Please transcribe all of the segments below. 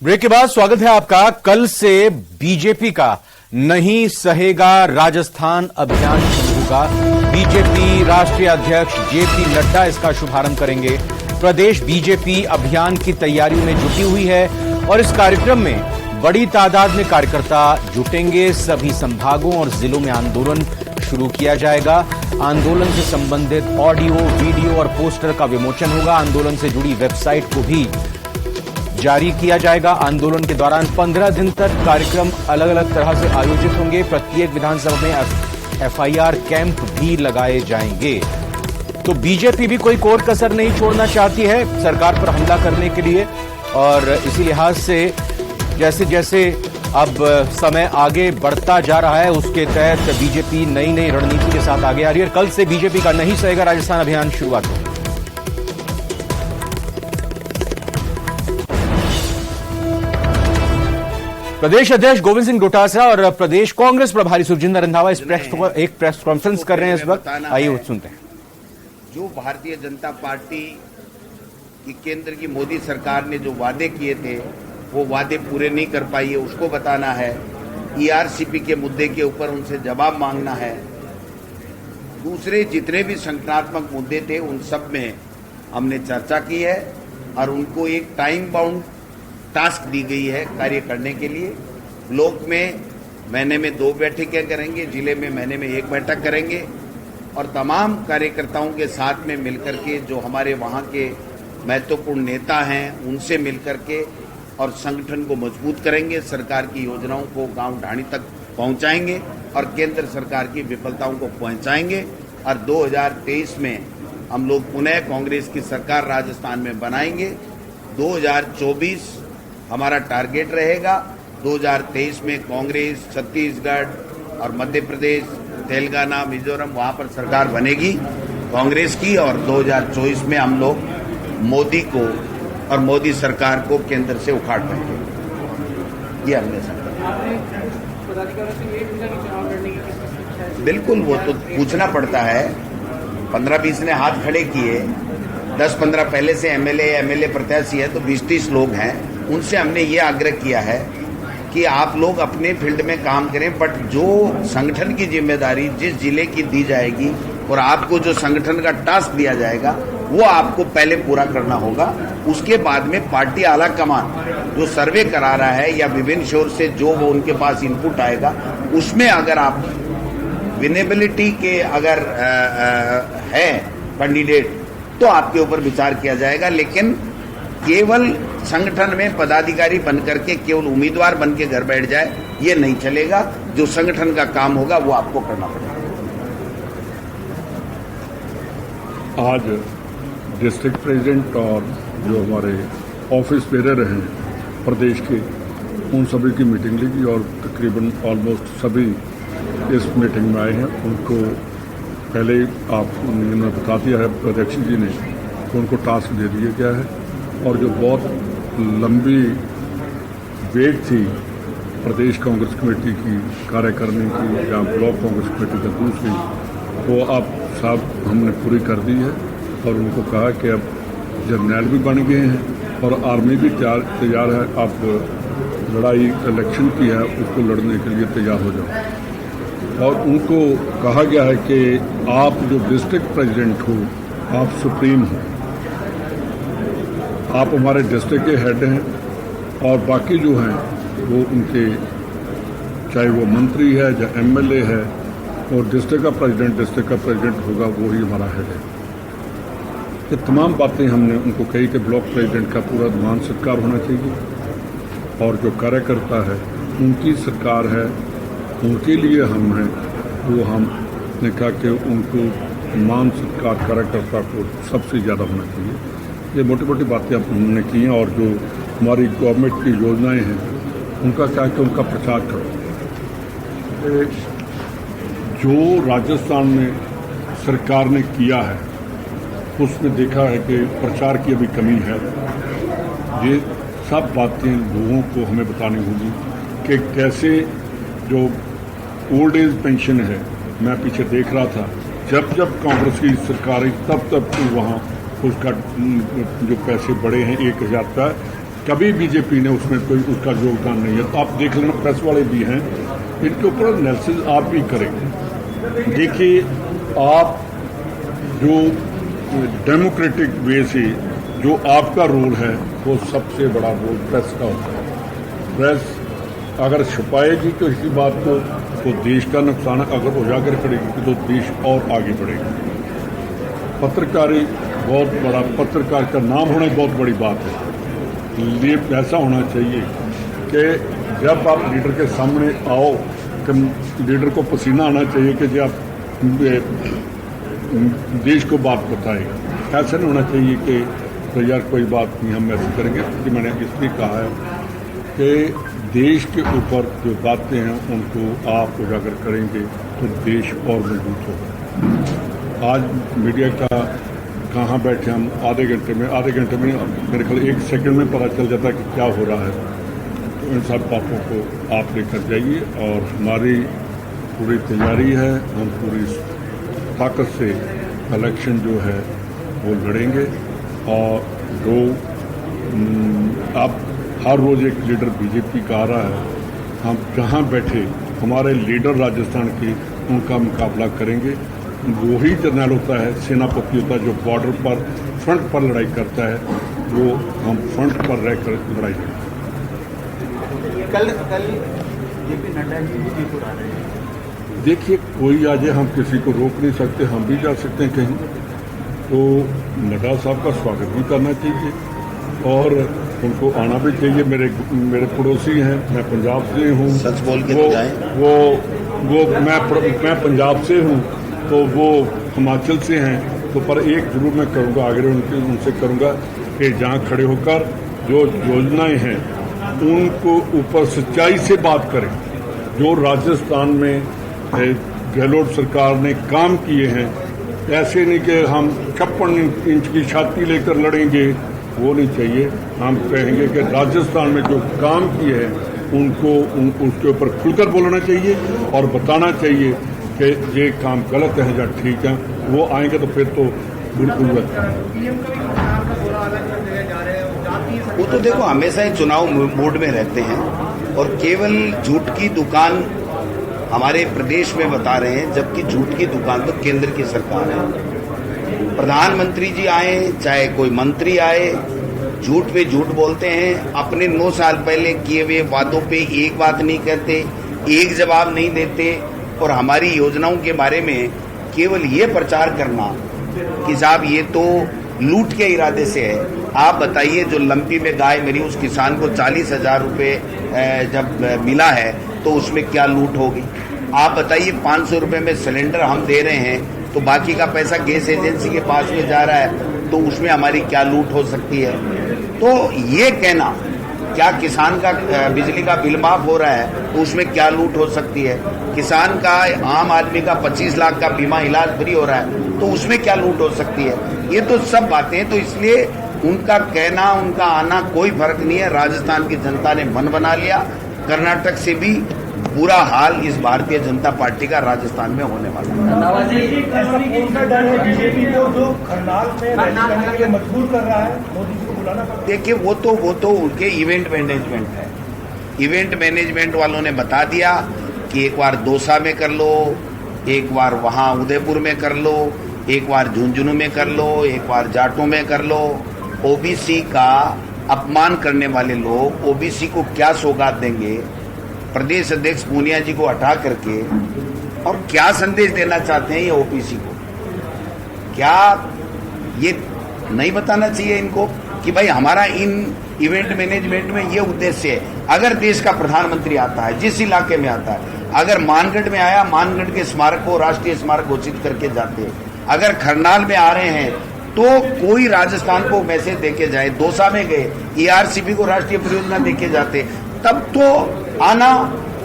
Break के बाद स्वागत है आपका। कल से बीजेपी का नहीं सहेगा राजस्थान अभियान शुरू होगा। बीजेपी राष्ट्रीय अध्यक्ष जेपी नड्डा इसका शुभारंभ करेंगे। प्रदेश बीजेपी अभियान की तैयारियों में जुटी हुई है और इस कार्यक्रम में बड़ी तादाद में कार्यकर्ता जुटेंगे। सभी संभागों और जिलों में आंदोलन शुरू किया जाएगा। आंदोलन से संबंधित ऑडियो, वीडियो और पोस्टर का विमोचन होगा। आंदोलन से जुड़ी वेबसाइट को भी जारी किया जाएगा। आंदोलन के दौरान 15 दिन तक कार्यक्रम अलग अलग तरह से आयोजित होंगे। प्रत्येक विधानसभा में एफआईआर कैंप भी लगाए जाएंगे। तो बीजेपी भी कोई कोर कसर नहीं छोड़ना चाहती है सरकार पर हमला करने के लिए, और इसी लिहाज से जैसे जैसे अब समय आगे बढ़ता जा रहा है उसके तहत बीजेपी नई नई रणनीति के साथ आगे आ रही है। कल से बीजेपी का नहीं सहेगा राजस्थान अभियान शुरुआत होगी। प्रदेश अध्यक्ष गोविंद सिंह डोटासरा और प्रदेश कांग्रेस प्रभारी सुखजिंदर रंधावा एक प्रेस कॉन्फ्रेंस कर रहे हैं इस वक्त। आइए सुनते हैं। जो भारतीय जनता पार्टी की केंद्र की मोदी सरकार ने जो वादे किए थे वो वादे पूरे नहीं कर पाई है, उसको बताना है। ईआरसीपी के मुद्दे के ऊपर उनसे जवाब मांगना है। दूसरे जितने भी संगठनात्मक मुद्दे थे उन सब में हमने चर्चा की है और उनको एक टाइम बाउंड टास्क दी गई है कार्य करने के लिए। ब्लॉक में महीने में 2 बैठकें करेंगे, जिले में महीने में 1 बैठक करेंगे और तमाम कार्यकर्ताओं के साथ में मिलकर के जो हमारे वहाँ के महत्वपूर्ण नेता हैं उनसे मिलकर के और संगठन को मजबूत करेंगे। सरकार की योजनाओं को गांव ढाणी तक पहुंचाएंगे और केंद्र सरकार की विफलताओं को पहुंचाएंगे। और 2023 में हम लोग पुनः कांग्रेस की सरकार राजस्थान में बनाएंगे। 2024 हमारा टारगेट रहेगा। 2023 में कांग्रेस छत्तीसगढ़ और मध्य प्रदेश, तेलंगाना, मिजोरम वहां पर सरकार बनेगी कांग्रेस की, और 2024 में हम लोग मोदी को और मोदी सरकार को केंद्र से उखाड़ देंगे। ये हमने समझा। बिल्कुल, वो तो पूछना पड़ता है। 15-20 ने हाथ खड़े किए, 10-15 पहले से एमएलए प्रत्याशी है, तो 20-30 लोग हैं। उनसे हमने ये आग्रह किया है कि आप लोग अपने फील्ड में काम करें, बट जो संगठन की जिम्मेदारी जिस जिले की दी जाएगी और आपको जो संगठन का टास्क दिया जाएगा वो आपको पहले पूरा करना होगा। उसके बाद में पार्टी आला कमान जो सर्वे करा रहा है या विभिन्न सोर्स से जो वो उनके पास इनपुट आएगा उसमें अगर आप विनेबिलिटी के अगर है कैंडिडेट तो आपके ऊपर विचार किया जाएगा। लेकिन केवल संगठन में पदाधिकारी बनकर के केवल उम्मीदवार बन के घर बैठ जाए ये नहीं चलेगा। जो संगठन का काम होगा वो आपको करना पड़ेगा। आज डिस्ट्रिक्ट प्रेसिडेंट और जो हमारे ऑफिस बेरर हैं प्रदेश के उन सभी की मीटिंग ली और तकरीबन ऑलमोस्ट सभी इस मीटिंग में आए हैं। उनको पहले उन्होंने बता दिया है अध्यक्ष जी ने कि उनको टास्क दे दिया गया है और जो बहुत लंबी वेट थी प्रदेश कांग्रेस कमेटी की कार्यकारिणी की या ब्लॉक कांग्रेस कमेटी का दूसरी, वो अब सब हमने पूरी कर दी है और उनको कहा कि अब जर्नैल भी बन गए हैं और आर्मी भी तैयार है। अब लड़ाई इलेक्शन की है उसको लड़ने के लिए तैयार हो जाओ। और उनको कहा गया है कि आप जो डिस्ट्रिक्ट प्रेसिडेंट हो आप सुप्रीम हो, आप हमारे डिस्ट्रिक्ट के हेड हैं और बाकी जो हैं वो उनके चाहे वो मंत्री है या एमएलए है और डिस्ट्रिक्ट का प्रेसिडेंट होगा वो ही हमारा हेड है। ये तमाम बातें हमने उनको कही कि ब्लॉक प्रेसिडेंट का पूरा मान सत्कार होना चाहिए और जो कार्यकर्ता है उनकी सरकार है, उनके लिए हम हैं, वो हमने कहा कि उनको मान सत्कार कार्यकर्ता को सबसे ज़्यादा होना चाहिए। ये मोटी मोटी बातें अब हमने की हैं और जो हमारी गवर्नमेंट की योजनाएं हैं उनका क्या कि उनका प्रचार करो। जो राजस्थान में सरकार ने किया है उसमें देखा है कि प्रचार की अभी कमी है। ये सब बातें लोगों को हमें बतानी होगी कि कैसे जो ओल्ड एज पेंशन है, मैं पीछे देख रहा था जब जब कांग्रेस की सरकार आई तब तो वहाँ उसका जो पैसे बढ़े हैं 1000 रुपये कभी बीजेपी ने उसमें कोई उसका योगदान नहीं है। तो आप देख लेना, प्रेस वाले भी हैं, इनके ऊपर एनालिसिस आप भी करेंगे। देखिए, आप जो डेमोक्रेटिक वे से जो आपका रोल है वो सबसे बड़ा रोल प्रेस का होता है। प्रेस अगर छुपाएगी तो इसी बात को तो देश का नुकसान, अगर उजागर करेगी तो देश और आगे बढ़ेगा। पत्रकारी बहुत बड़ा, पत्रकार का नाम होना बहुत बड़ी बात है। ये ऐसा होना चाहिए कि जब आप लीडर के सामने आओ कि लीडर को पसीना आना चाहिए कि जब आप देश को बात बताएगा। ऐसा नहीं होना चाहिए कि तो यार कोई बात नहीं, हम ऐसे करेंगे। कि मैंने इसलिए कहा है कि देश के ऊपर जो बातें हैं उनको आप उजागर करेंगे तो देश और मजबूत होगा। आज मीडिया का कहाँ बैठे हम, आधे घंटे में मेरे ख्याल 1 सेकंड में पता चल जाता है कि क्या हो रहा है। तो इन सब बातों को आप लेकर जाइए और हमारी पूरी तैयारी है। हम पूरी ताकत से इलेक्शन जो है वो लड़ेंगे और जो अब हर रोज़ एक लीडर बीजेपी का आ रहा है, हम जहाँ बैठे हमारे लीडर राजस्थान के उनका मुकाबला करेंगे। वही जर्नल होता है, सेनापति होता है जो बॉर्डर पर फ्रंट पर लड़ाई करता है, वो हम फ्रंट पर रहकर लड़ाई करेंगे। कल जेपी नड्डा जी भी जयपुर आ रहे हैं। देखिए, कोई आ जाए, हम किसी को रोक नहीं सकते, हम भी जा सकते हैं कहीं। तो नड्डा साहब का स्वागत भी करना चाहिए और उनको आना भी चाहिए। मेरे पड़ोसी हैं, मैं पंजाब से हूँ। सच बोल के तो जाएं। वो मैं पंजाब से हूँ तो वो हिमाचल से हैं। तो पर एक जरूर मैं करूँगा, आगे उनसे करूँगा कि जहाँ खड़े होकर जो योजनाएं हैं उनको ऊपर सच्चाई से बात करें। जो राजस्थान में गहलोत सरकार ने काम किए हैं, ऐसे नहीं कि हम 56 इंच की छाती लेकर लड़ेंगे, वो नहीं चाहिए। हम कहेंगे कि राजस्थान में जो काम किए हैं उनको उसके ऊपर खुलकर बोलना चाहिए और बताना चाहिए कि ये काम गलत है या ठीक है। वो आएंगे तो फिर तो बिल्कुल वो तो देखो हमेशा ही चुनाव मोड में रहते हैं और केवल झूठ की दुकान हमारे प्रदेश में बता रहे हैं, जबकि झूठ की दुकान तो केंद्र की सरकार है। प्रधानमंत्री जी आए चाहे कोई मंत्री आए, झूठ पे झूठ बोलते हैं। अपने 9 साल पहले किए हुए वादों पे एक बात नहीं कहते, एक जवाब नहीं देते और हमारी योजनाओं के बारे में केवल ये प्रचार करना कि साहब ये तो लूट के इरादे से है। आप बताइए, जो लंपी में गाय मरी उस किसान को 40,000 रुपये जब मिला है तो उसमें क्या लूट होगी? आप बताइए, 500 रुपये में सिलेंडर हम दे रहे हैं तो बाकी का पैसा गैस एजेंसी के पास में जा रहा है, तो उसमें हमारी क्या लूट हो सकती है? तो ये कहना, क्या किसान का बिजली का बिल माफ हो रहा है तो उसमें क्या लूट हो सकती है? किसान का, आम आदमी का 25 लाख का बीमा इलाज फ्री हो रहा है तो उसमें क्या लूट हो सकती है? ये तो सब बातें, तो इसलिए उनका कहना, उनका आना कोई फर्क नहीं है। राजस्थान की जनता ने मन बना लिया। कर्नाटक से भी बुरा हाल इस भारतीय जनता पार्टी का राजस्थान में होने वाला है। बीजेपी को जो करनाल में रैली करने के लिए मजबूर कर रहा है, मोदी जी को बुलाना पड़ता है। देखिए, वो तो उनके इवेंट मैनेजमेंट है। इवेंट मैनेजमेंट वालों ने बता दिया कि एक बार दौसा में कर लो, एक बार वहां उदयपुर में कर लो, एक बार झुंझुनू में कर लो, एक बार जाटों में कर लो। ओबीसी का अपमान करने वाले लोग ओबीसी को क्या सौगात देंगे? प्रदेश अध्यक्ष पूनिया जी को हटा करके और क्या संदेश देना चाहते हैं ये ओबीसी को? क्या ये नहीं बताना चाहिए इनको कि भाई हमारा इन इवेंट मैनेजमेंट में ये उद्देश्य है? अगर देश का प्रधानमंत्री आता है, जिस इलाके में आता है, अगर मानगढ़ में आया, मानगढ़ के स्मारक को राष्ट्रीय स्मारक घोषित करके जाते हैं। अगर खरनाल में आ रहे हैं तो कोई राजस्थान को मैसेज देके जाए। दौसा में गए, ईआरसीपी को राष्ट्रीय परियोजना देके जाते, तब तो आना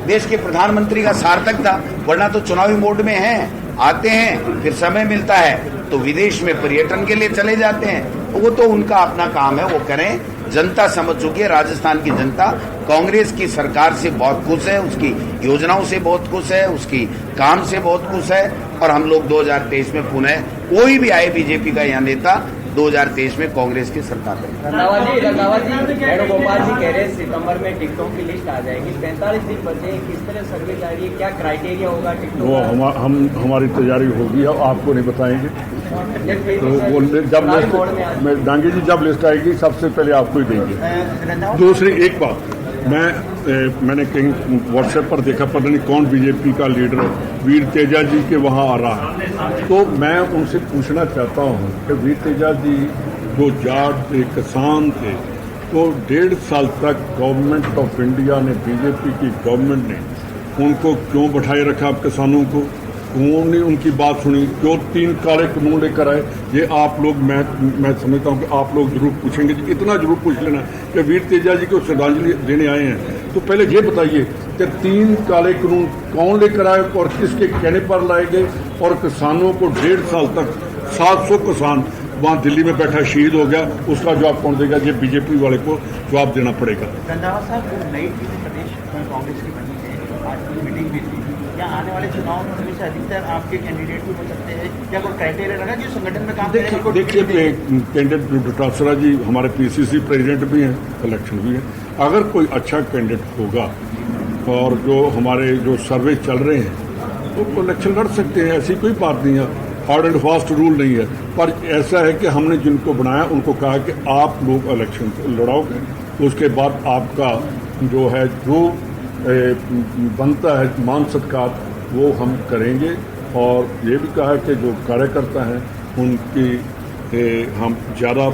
देश के प्रधानमंत्री का सार्थक था। वरना तो चुनावी मोड में हैं, आते हैं, फिर समय मिलता है तो विदेश में पर्यटन के लिए चले जाते हैं। वो तो उनका अपना काम है, वो करें। जनता समझ चुकी है, राजस्थान की जनता कांग्रेस की सरकार से बहुत खुश है, उसकी योजनाओं से बहुत खुश है, उसकी काम से बहुत खुश है। और हम लोग 2023 में पुनः कोई भी आए बीजेपी का यहाँ नेता 2023 में कांग्रेस की सरकार बनेगी। रंधावा जी वेणुगोपाल जी कह रहे हैं सितंबर में टिकटों की लिस्ट आ जाएगी। 45 दिन बचे, किस तरह सर्वे जारी है, क्या क्राइटेरिया होगा टिकटों वो का? हमारी तैयारी होगी, अब आपको नहीं बताएंगे। तो वो जब लिस्ट डांगी जी जब लिस्ट आएगी सबसे पहले आपको ही देंगे। दूसरी एक बात, मैंने कहीं व्हाट्सएप पर देखा, पता नहीं कौन बीजेपी का लीडर वीर तेजा जी के वहाँ आ रहा है, तो मैं उनसे पूछना चाहता हूँ कि वीर तेजा जी जो जाट थे, किसान थे, तो 1.5 साल तक गवर्नमेंट ऑफ इंडिया ने, बीजेपी की गवर्नमेंट ने उनको क्यों बैठाए रखा? आप किसानों को कौन ने उनकी बात सुनी? क्यों 3 काले कानून लेकर आए? ये आप लोग, मैं समझता हूँ कि आप लोग जरूर पूछेंगे, इतना जरूर पूछ लेना कि वीर तेजा जी को श्रद्धांजलि देने आए हैं, तो पहले ये बताइए कि 3 काले कानून कौन लेकर आए और किसके कहने पर लाए गए? और किसानों को 1.5 साल तक 700 किसान वहाँ दिल्ली में बैठा शहीद हो गया, उसका जवाब कौन देगा? ये बीजेपी वाले को जवाब देना पड़ेगा। रंधावा साहब, नई टीम प्रदेश कांग्रेस की बनी है, आज की मीटिंग भी थी, क्या आने वाले चुनाव में उनमें से अधिकतर आपके कैंडिडेट भी हो सकते हैं? क्या कोई क्राइटेरिया लगा जो संगठन में काम करेगा? देखिए, कैंडिडेट डोटासरा जी हमारे पीसीसी प्रेसिडेंट भी हैं, इलेक्शन भी है। अगर कोई अच्छा कैंडिडेट होगा और जो हमारे जो सर्वे चल रहे हैं तो इलेक्शन लड़ सकते हैं, ऐसी कोई बात नहीं है, हार्ड एंड फास्ट रूल नहीं है। पर ऐसा है कि हमने जिनको बनाया उनको कहा कि आप लोग इलेक्शन लड़ाओगे, उसके बाद आपका जो है जो बनता है मान सत्कार वो हम करेंगे। और ये भी कहा कि जो कार्यकर्ता हैं उनकी हम ज़्यादा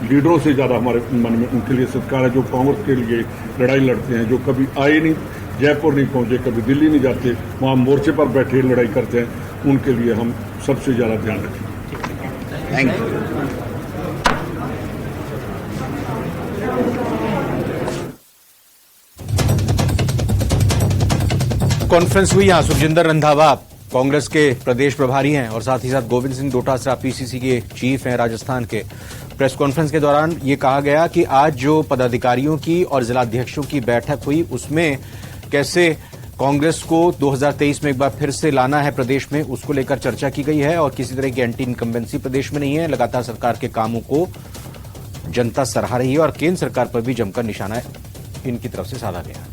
लीडरों से ज़्यादा हमारे मन में उनके लिए सत्कार है, जो कांग्रेस के लिए लड़ाई लड़ते हैं, जो कभी आए नहीं, जयपुर नहीं पहुंचे, कभी दिल्ली नहीं जाते, वहाँ मोर्चे पर बैठे लड़ाई करते हैं, उनके लिए हम सबसे ज़्यादा ध्यान रखें। Thank you. कॉन्फ्रेंस हुई यहां सुखजिंदर रंधावा कांग्रेस के प्रदेश प्रभारी हैं और साथ ही साथ गोविंद सिंह डोटासरा पीसीसी के चीफ हैं राजस्थान के। प्रेस कॉन्फ्रेंस के दौरान ये कहा गया कि आज जो पदाधिकारियों की और जिलाध्यक्षों की बैठक हुई उसमें कैसे कांग्रेस को 2023 में एक बार फिर से लाना है प्रदेश में, उसको लेकर चर्चा की गई है। और किसी तरह की एंटी इनकम्बेंसी प्रदेश में नहीं है। लगातार सरकार के कामों को जनता सराह रही है और केंद्र सरकार पर भी जमकर निशाना इनकी तरफ से साधा गया।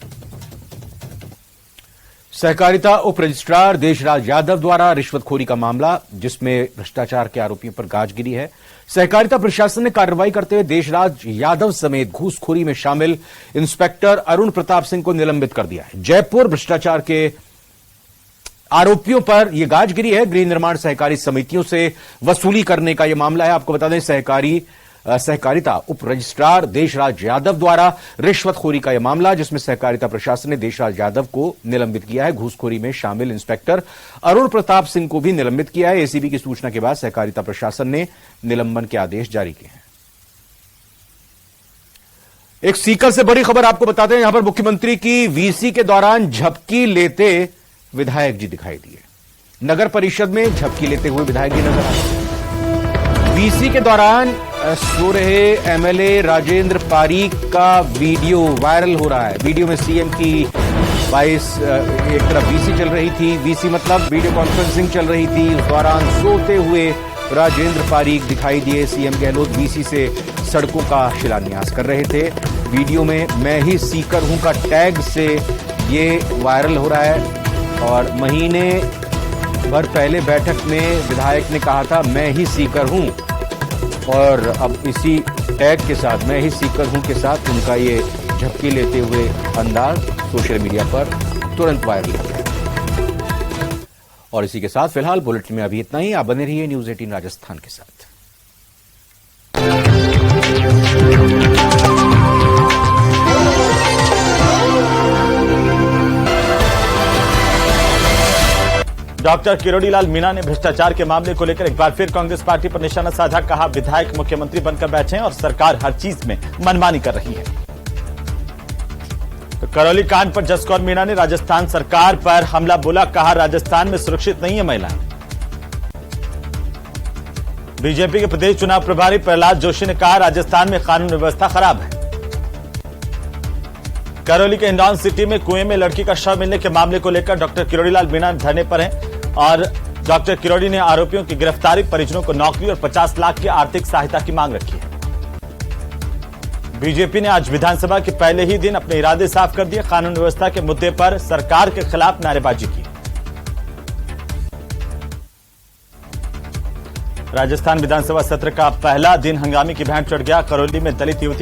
सहकारिता उप रजिस्ट्रार देशराज यादव द्वारा रिश्वतखोरी का मामला, जिसमें भ्रष्टाचार के आरोपियों पर गाज गिरी है। सहकारिता प्रशासन ने कार्रवाई करते हुए देशराज यादव समेत घूसखोरी में शामिल इंस्पेक्टर अरुण प्रताप सिंह को निलंबित कर दिया है। जयपुर भ्रष्टाचार के आरोपियों पर यह गाज गिरी है। गृह निर्माण सहकारी समितियों से वसूली करने का यह मामला है। आपको बता दें, सहकारिता उप रजिस्ट्रार देशराज यादव द्वारा रिश्वतखोरी का यह मामला, जिसमें सहकारिता प्रशासन ने देशराज यादव को निलंबित किया है। घूसखोरी में शामिल इंस्पेक्टर अरुण प्रताप सिंह को भी निलंबित किया है। एसीबी की सूचना के बाद सहकारिता प्रशासन ने निलंबन के आदेश जारी किए हैं। एक सीकर से बड़ी खबर आपको बताते हैं। यहां पर मुख्यमंत्री की वीसी के दौरान झपकी लेते विधायक जी दिखाई दिए। नगर परिषद में झपकी लेते हुए विधायक जी नजर आए। वीसी के दौरान सो रहे एमएलए राजेंद्र पारीक का वीडियो वायरल हो रहा है। वीडियो में सीएम की एक तरफ वीसी चल रही थी, वीसी मतलब वीडियो कॉन्फ्रेंसिंग चल रही थी। उस दौरान सोते हुए राजेंद्र पारीक दिखाई दिए। सीएम गहलोत वीसी से सड़कों का शिलान्यास कर रहे थे। वीडियो में मैं ही सीकर हूं का टैग से ये वायरल हो रहा है। और महीने भर पहले बैठक में विधायक ने कहा था मैं ही सीकर हूं, और अब इसी टैग के साथ मैं ही सीकर हूं के साथ उनका ये झपकी लेते हुए अंदाज सोशल मीडिया पर तुरंत वायरल हो गया। और इसी के साथ फिलहाल बुलेटिन में अभी इतना ही। आप बने रहिए न्यूज 18 राजस्थान के साथ। डॉक्टर किरोड़ीलाल मीणा ने भ्रष्टाचार के मामले को लेकर एक बार फिर कांग्रेस पार्टी पर निशाना साधा। कहा विधायक मुख्यमंत्री बनकर बैठे हैं और सरकार हर चीज में मनमानी कर रही है। तो करौली कांड पर जसकौर मीणा ने राजस्थान सरकार पर हमला बोला। कहा राजस्थान में सुरक्षित नहीं है महिलाएं। बीजेपी के प्रदेश चुनाव प्रभारी प्रहलाद जोशी ने कहा राजस्थान में कानून व्यवस्था खराब है। करौली के हिंडौन सिटी में कुएं में लड़की का शव मिलने के मामले को लेकर डॉक्टर किरोड़ीलाल मीणा धरने पर हैं और डॉक्टर किरोड़ी ने आरोपियों की गिरफ्तारी, परिजनों को नौकरी और 50 लाख की आर्थिक सहायता की मांग रखी है। बीजेपी ने आज विधानसभा के पहले ही दिन अपने इरादे साफ कर दिए। कानून व्यवस्था के मुद्दे पर सरकार के खिलाफ नारेबाजी की। राजस्थान विधानसभा सत्र का पहला दिन हंगामे की भेंट चढ़ गया। करौली में दलित युवती